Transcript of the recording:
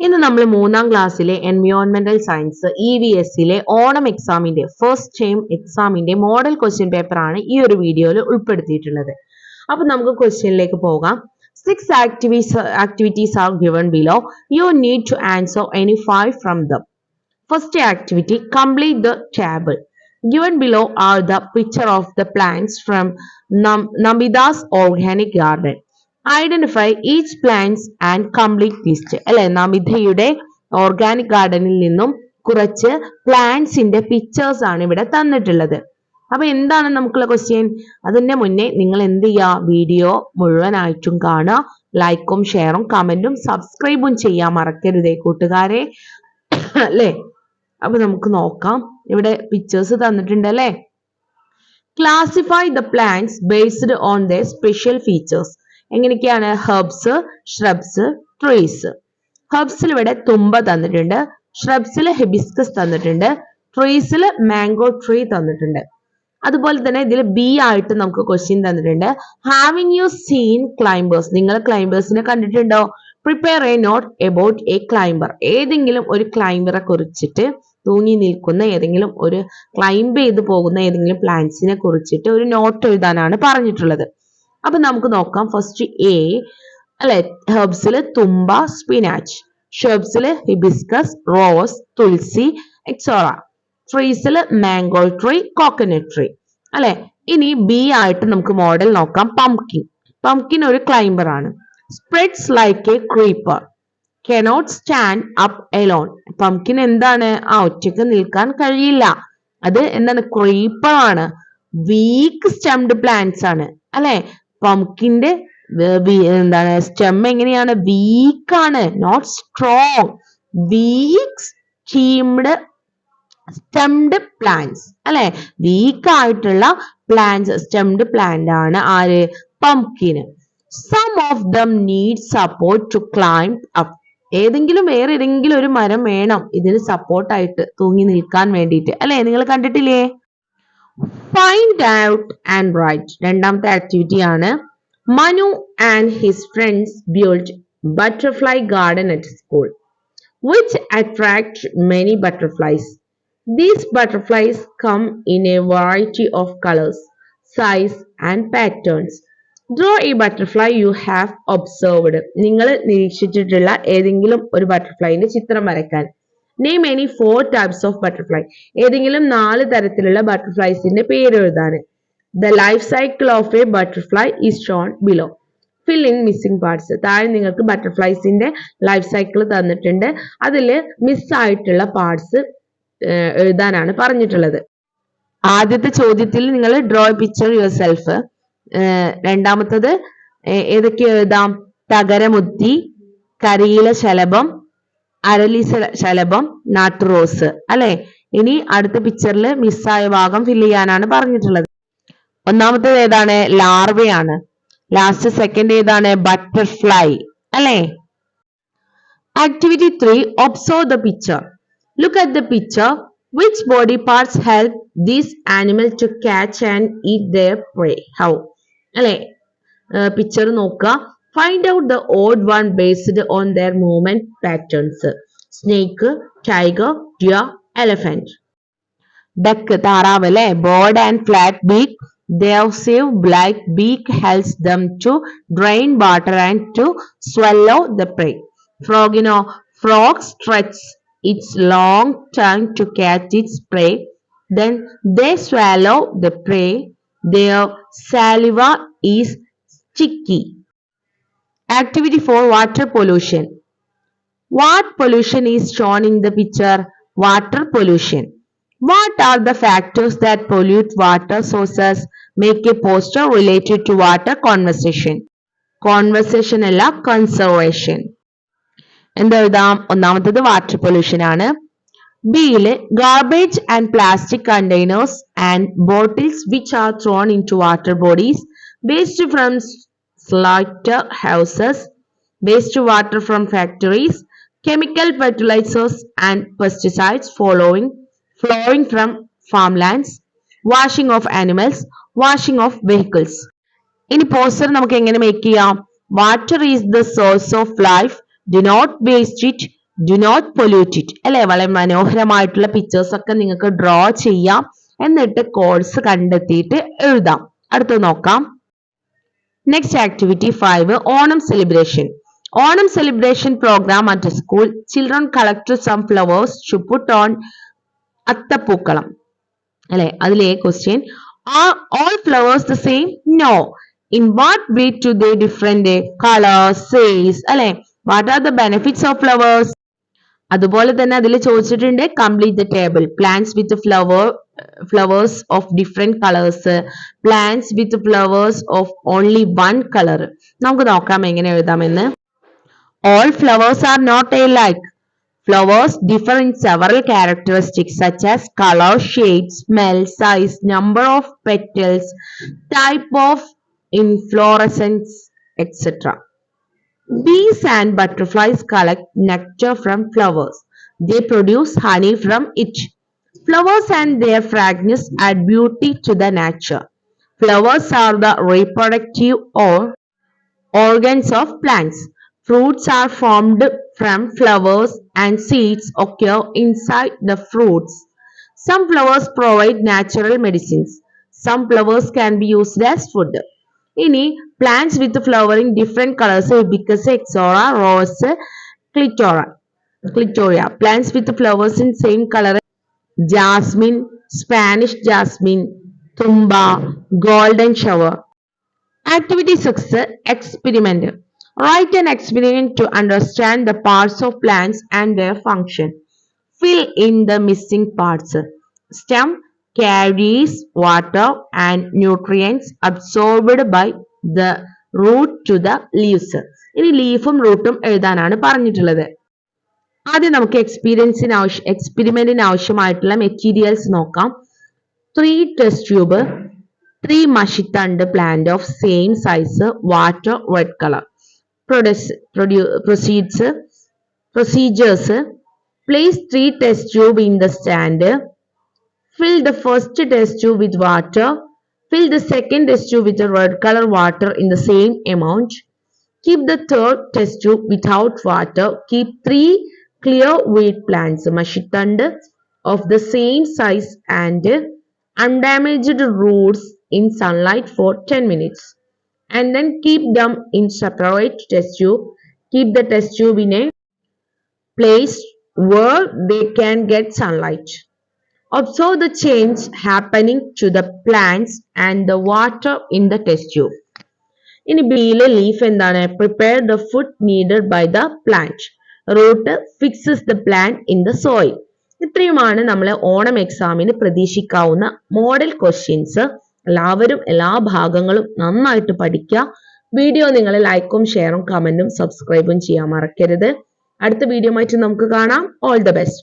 ഇന്ന് നമ്മൾ മൂന്നാം ക്ലാസ്സിലെ എൻവയോൺമെന്റൽ സയൻസ് EVS ഓണം എക്സാമിന്റെ ഫസ്റ്റ് ടൈം എക്സാമിന്റെ മോഡൽ ക്വസ്റ്റ്യൻ പേപ്പർ ആണ് ഈ ഒരു വീഡിയോയിൽ ഉൾപ്പെടുത്തിയിട്ടുള്ളത്. അപ്പൊ നമുക്ക് ക്വസ്റ്റ്യനിലേക്ക് പോകാം. 6 activities are given below. You need to answer any 5 from them. First activity, complete the table. Given below are the picture of the plants from Nambita's organic garden. Identify each plants and complete list. അല്ലെ, നമിതയുടെ organic ഗാർഡനിൽ നിന്നും കുറച്ച് പ്ലാന്റ്സിന്റെ pictures ആണ് ഇവിടെ തന്നിട്ടുള്ളത്. അപ്പൊ എന്താണ് നമുക്കുള്ള ക്വസ്റ്റ്യൻ? അതിന്റെ മുന്നേ നിങ്ങൾ എന്ത് ചെയ്യുക, വീഡിയോ മുഴുവനായിട്ടും കാണുക, ലൈക്കും ഷെയറും കമന്റും സബ്സ്ക്രൈബും ചെയ്യാൻ മറക്കരുതേ കൂട്ടുകാരെ. അല്ലേ, അപ്പൊ നമുക്ക് നോക്കാം. ഇവിടെ പിക്ചേഴ്സ് തന്നിട്ടുണ്ട് അല്ലേ. Classify the plants based on the special features. എങ്ങനെയൊക്കെയാണ്? Herbs, shrubs, trees. ഹെർബ്സിൽ ഇവിടെ തുമ്പ തന്നിട്ടുണ്ട്, ഷ്രബ്സിൽ ഹിബിസ്കസ് തന്നിട്ടുണ്ട്, ട്രീസിൽ മാംഗോ ട്രീ തന്നിട്ടുണ്ട്. അതുപോലെ തന്നെ ഇതിൽ ബി ആയിട്ട് നമുക്ക് ക്വസ്റ്റ്യൻ തന്നിട്ടുണ്ട്. Having you seen climbers? നിങ്ങൾ ക്ലൈംബേഴ്സിനെ കണ്ടിട്ടുണ്ടോ? Prepare a note about a climber. ഏതെങ്കിലും ഒരു ക്ലൈംബറെ കുറിച്ചിട്ട്, തൂങ്ങി നിൽക്കുന്ന ഏതെങ്കിലും ഒരു ക്ലൈംബ് ചെയ്ത് പോകുന്ന ഏതെങ്കിലും പ്ലാന്റ്സിനെ കുറിച്ചിട്ട് ഒരു നോട്ട് എഴുതാനാണ് പറഞ്ഞിട്ടുള്ളത്. അപ്പൊ നമുക്ക് നോക്കാം. ഫസ്റ്റ് എ അല്ലെ, ഹെർബ്സില് തുമ്പ, സ്പിനാച്ച്. ഷെർബ്സില് ഹിബിസ്കസ്, റോസ്, തുളസി, എക്സോറ. ട്രീസില് മാംഗോ ട്രീ, കോക്കനട്ട് ട്രീ. അല്ലെ, ഇനി ബി ആയിട്ട് നമുക്ക് മോഡൽ നോക്കാം. പംകിൻ. പംകിൻ ഒരു ക്ലൈംബർ ആണ്. Spreads like a creeper, cannot stand up alone. Pumpkin എന്താണ്? ഒറ്റയ്ക്ക് നിൽക്കാൻ കഴിയില്ല. അത് എന്താണ്? ക്രീപ്പർ ആണ്. വീക്ക് സ്റ്റെംഡ് പ്ലാന്റ്സ് ആണ്. അല്ലെ, പംകിന്റെ എന്താണ്? സ്റ്റെം എങ്ങനെയാണ്? വീക്ക് ആണ്, not strong. Weak stemmed plants. അല്ലെ, വീക്ക് ആയിട്ടുള്ള പ്ലാന്റ്സ്, സ്റ്റെംഡ് പ്ലാന്റ് ആണ് ആര്? Pumpkin. Some of them need support to climb up. വേറെ ഏതെങ്കിലും ഒരു മരം വേണം ഇതിന് സപ്പോർട്ടായിട്ട് തൂങ്ങി നിൽക്കാൻ വേണ്ടിയിട്ട്. അല്ലെ, നിങ്ങൾ കണ്ടിട്ടില്ലേ? Find out and write. രണ്ടാമത്തെ ആക്ടിവിറ്റി ആണ്. Manu and his friends built butterfly garden at school, which attract many butterflies. These butterflies come in a variety of colors, size and patterns. Draw a butterfly you have observed. നിങ്ങൾ നിരീക്ഷിച്ചിട്ടുള്ള ഏതെങ്കിലും ഒരു ബട്ടർഫ്ലൈന്റെ ചിത്രം വരയ്ക്കാൻ. Name any 4 types of butterfly. ഏതെങ്കിലും 4 തരത്തിലുള്ള ബട്ടർഫ്ലൈസിന്റെ പേര് എഴുതാൻ. The life cycle of a butterfly is shown below. Fill in missing parts. താഴെ നിങ്ങൾക്ക് ബട്ടർഫ്ലൈസിന്റെ ലൈഫ് സൈക്കിൾ തന്നിട്ടുണ്ട്. അതിൽ മിസ്സായിട്ടുള്ള പാർട്സ് എഴുതാനാണ് പറഞ്ഞിട്ടുള്ളത്. ആദ്യത്തെ ചോദ്യത്തിൽ നിങ്ങൾ draw A picture your self. രണ്ടാമത്തത് ഏതൊക്കെ എഴുതാം? തകരമുത്തി, കരിയില ശലഭം, അരളി ശലഭം, നാട്ടുറോസ്. അല്ലെ, ഇനി അടുത്ത പിക്ചറിൽ മിസ്സായ ഭാഗം ഫില്ല് ചെയ്യാനാണ് പറഞ്ഞിട്ടുള്ളത്. ഒന്നാമത്തേത് ഏതാണ്? ലാർവയാണ്. ലാസ്റ്റ് സെക്കൻഡ് ഏതാണ്? ബട്ടർഫ്ലൈ. അല്ലെ. Activity 3, observe the picture. Look at the picture. Which body parts help these animal to catch and eat their prey? How? അല്ലെ, പിക്ചർ നോക്കുക. Find out the odd one based on their movement patterns. Snake, tiger, deer, elephant. Duck, താറാവ് അല്ലെ. Broad and flat beak. Their sieve like beak helps them to drain water and to swallow the prey. Frog, frog stretches its long tongue to catch its prey. Then they swallow the prey. Their saliva is sticky. Activity 4, water pollution. What pollution is shown in the picture? Water pollution. What are the factors that pollute water sources? Make a poster related to water conservation. Conservation അല്ല, conservation. എന്തെഴുതാം? ഒന്നാമത്തത് water pollution ആണ്. ബിയില് garbage and plastic containers and bottles which are thrown in to water bodies, waste from slaughterhouses, wastewater from factories, chemical fertilizers and pesticides flowing from farmlands, washing of animals, washing of vehicles. ഇനി poster നമുക്ക് എങ്ങനെ make ചെയ്യാം? Water is the source of life. Do not waste it. Do not pollute it അല്ലെ. വളരെ മനോഹരമായിട്ടുള്ള pictures ഒക്കെ നിങ്ങൾക്ക് draw ചെയ്യാം. എന്നിട്ട് കോഡ്സ് കണ്ടെത്തിയിട്ട് എഴുതാം. അടുത്ത നോക്കാം. Next activity 5 Onam celebration. Onam celebration program at a school. Children collect some flowers to put on attapookalam. Adile question. Are all flowers the same? No. In what way do they different? Color, size. What are the benefits of flowers? അതുപോലെ തന്നെ അതിൽ ചോദിച്ചിട്ടുണ്ട് complete the table. Plants with flowers of different colors. Plants with flowers of only one color. നമുക്ക് നോക്കാം എങ്ങനെ എഴുതാമെന്ന്. All flowers are not alike. Flowers differ in several characteristics such as color, shape, smell, size, number of petals, type of inflorescence, etc. Bees and butterflies collect nectar from flowers. They produce honey from it. Flowers and their fragrance add beauty to the nature. Flowers are the reproductive organs of plants. Fruits are formed from flowers and seeds occur inside the fruits. Some flowers provide natural medicines. Some flowers can be used as food. Ini plants with flowering different colors hibiscus, ixora, rose, clitoria. Plants with flowers in same color jasmine, Spanish jasmine, tumba, golden shower. Activity 6 experiment. Write an experiment to understand the parts of plants and their function. Fill in the missing parts. Stem carries water and nutrients absorbed by the root to the leaves. ഇനി ലീഫും റൂട്ടും എഴുതാനാണ് പറഞ്ഞിട്ടുള്ളത്. ആദ്യം നമുക്ക് എക്സ്പെരിമെന്റിന് ആവശ്യമായിട്ടുള്ള materials നോക്കാം. 3 test tube, 3 മഷിത്തണ്ട് plant of same size, water, red colour. Procedures. Place 3 test tube in the stand. Fill the first test tube with water. Fill the second test tube with the red color water in the same amount. Keep the third test tube without water. Keep 3 clear wheat plants, mashitand, of the same size and undamaged roots in sunlight for 10 minutes. And then keep them in separate test tube. Keep the test tube in a place where they can get sunlight. Observe the change happening to the plants and the water in the test tube. In Bile leaf endana prepare the food needed by the plant. Root fixes the plant in the soil. ഇത്രയുമാണ് നമ്മൾ ഓണം എക്സാമിന് പ്രതീക്ഷിക്കാവുന്ന model questions. എല്ലാവരും എല്ലാ ഭാഗങ്ങളും നന്നായിട്ട് പഠിക്കുക. Video നിങ്ങൾ ലൈക്കും ഷെയറും കമന്റും സബ്സ്ക്രൈബും ചെയ്യാൻ മറക്കരുത്. അടുത്ത വീഡിയോ ആയിട്ട് നമുക്ക് കാണാം. All the best.